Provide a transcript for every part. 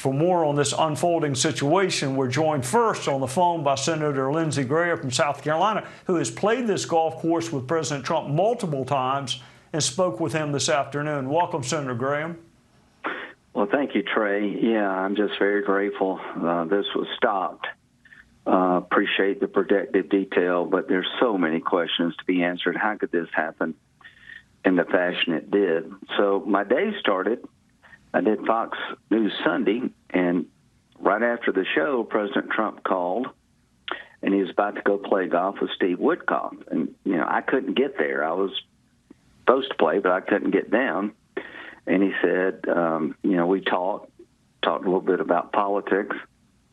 For more on this unfolding situation, we're joined first on the phone by Senator Lindsey Graham from South Carolina, who has played this golf course with President Trump multiple times and spoke with him this afternoon. Welcome, Senator Graham. Well, thank you, Trey. Yeah, I'm just very grateful this was stopped. Appreciate the protective detail, but there's so many questions to be answered. How could this happen in the fashion it did? So my day started. I did Fox News Sunday, and right after the show, President Trump called, and he was about to go play golf with Steve Woodcock. And, I couldn't get there. I was supposed to play, but I couldn't get down. And he said, we talked a little bit about politics.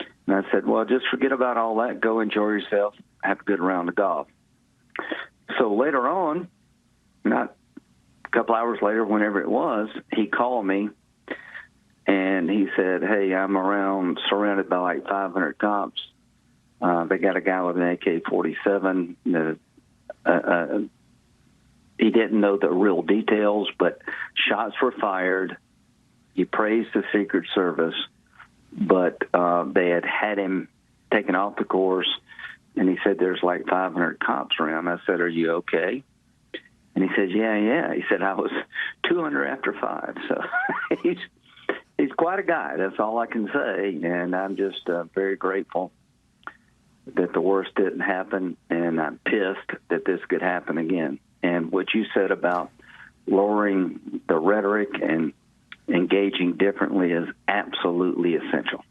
And I said, well, just forget about all that. Go enjoy yourself. Have a good round of golf. So later on, not a couple hours later, whenever it was, he called me. And he said, hey, I'm surrounded by like 500 cops. They got a guy with an AK-47. He didn't know the real details, but shots were fired. He praised the Secret Service, but they had him taken off the course. And he said, there's like 500 cops around. I said, are you okay? And he said, yeah. He said, I was 200 after 5. So he's quite a guy. That's all I can say. And I'm just very grateful that the worst didn't happen. And I'm pissed that this could happen again. And what you said about lowering the rhetoric and engaging differently is absolutely essential.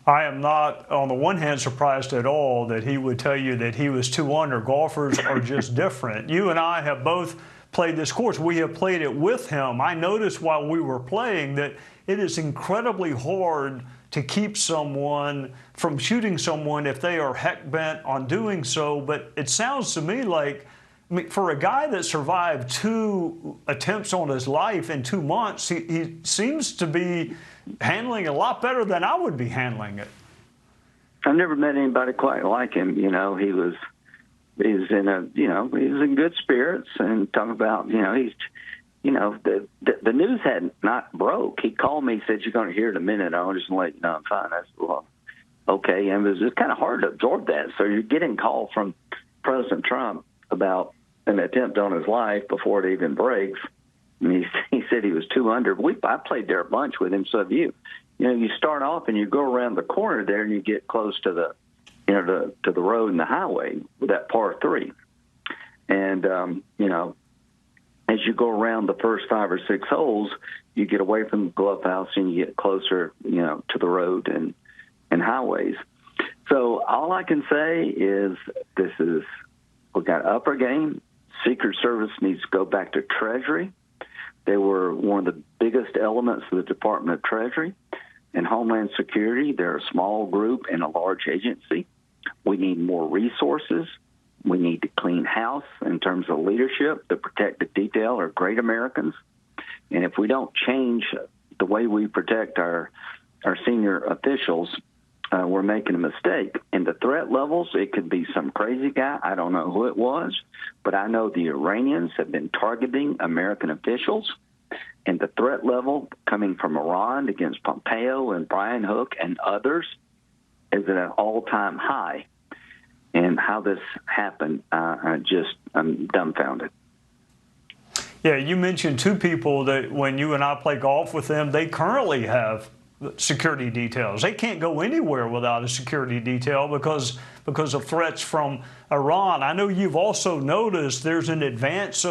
I am not, on the one hand, surprised at all that he would tell you that he was 2 under. Golfers are just different. You and I have both played this course. We have played it with him. I noticed while we were playing that it is incredibly hard to keep someone from shooting someone if they are heck bent on doing so. But it sounds to me like, for a guy that survived 2 attempts on his life in 2 months, he seems to be handling it a lot better than I would be handling it. I've never met anybody quite like him. He was in good spirits, and talking about, the news had not broke. He called me, said, you're going to hear it in a minute. I'll just let you know I'm fine. I said, well, okay. And it was just kind of hard to absorb that. So you're getting a call from President Trump about an attempt on his life before it even breaks. And he said he was 2 under. I played there a bunch with him. So have you. You start off and you go around the corner there and you get close to the to the road and the highway with that par 3. And, as you go around the first 5 or 6 holes, you get away from the glove house and you get closer, to the road and highways. So all I can say is we got upper game. Secret Service needs to go back to Treasury. They were one of the biggest elements of the Department of Treasury and Homeland Security. They're a small group and a large agency. We need more resources. We need to clean house in terms of leadership. The protective detail are great Americans. And if we don't change the way we protect our senior officials, we're making a mistake. And the threat levels, it could be some crazy guy. I don't know who it was, but I know the Iranians have been targeting American officials. And the threat level coming from Iran against Pompeo and Brian Hook and others is at an all-time high. And how this happened, I'm dumbfounded. Yeah, you mentioned 2 people that when you and I play golf with them, they currently have security details. They can't go anywhere without a security detail because of threats from Iran. I know you've also noticed there's an advanced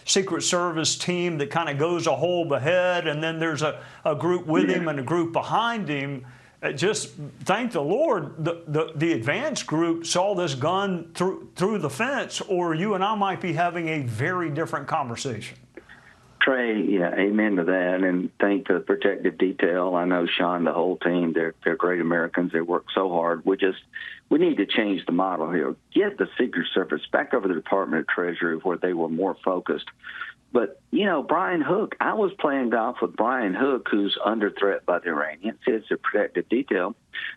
Secret Service team that kind of goes a hole ahead, and then there's a group with him and a group behind him. Just thank the Lord the advanced group saw this gun through the fence, or you and I might be having a very different conversation. Trey, yeah, amen to that, and thank the protective detail. I know Sean, the whole team, they're great Americans. They work so hard. We need to change the model here. Get the Secret Service back over the Department of Treasury where they were more focused. But, Brian Hook, I was playing golf with Brian Hook, who's under threat by the Iranians. It's a protective detail.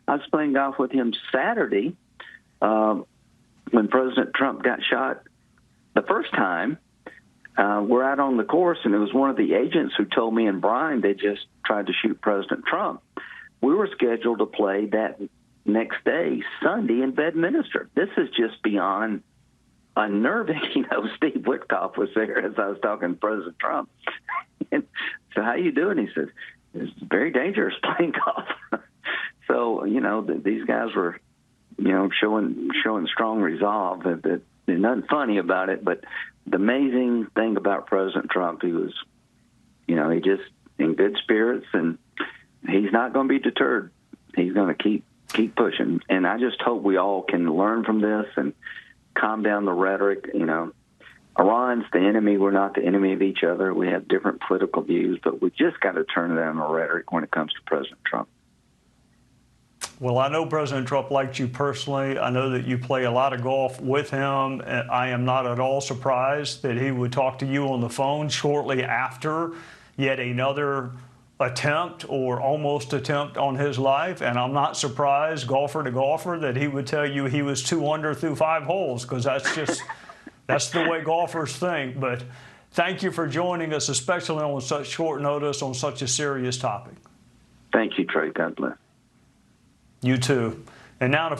I was playing golf with him Saturday when President Trump got shot the first time. we're out on the course, and it was one of the agents who told me and Brian they just tried to shoot President Trump. We were scheduled to play that next day, Sunday, in Bedminster. This is just beyond unnerving. Steve Witkoff was there as I was talking to President Trump. And so, how you doing? He says, it's very dangerous playing golf. So, these guys were, showing strong resolve. That there's nothing funny about it, but the amazing thing about President Trump, he was, he just in good spirits, and he's not going to be deterred. He's going to keep pushing. And I just hope we all can learn from this and calm down the rhetoric. Iran's the enemy. We're not the enemy of each other. We have different political views, but we just got to turn down the rhetoric when it comes to President Trump. Well, I know President Trump liked you personally. I know that you play a lot of golf with him. And I am not at all surprised that he would talk to you on the phone shortly after yet another attempt or almost attempt on his life. And I'm not surprised, golfer to golfer, that he would tell you he was 2 under through 5 holes, because that's the way golfers think. But thank you for joining us, especially on such short notice on such a serious topic. Thank you, Trey. God bless. You too. And now to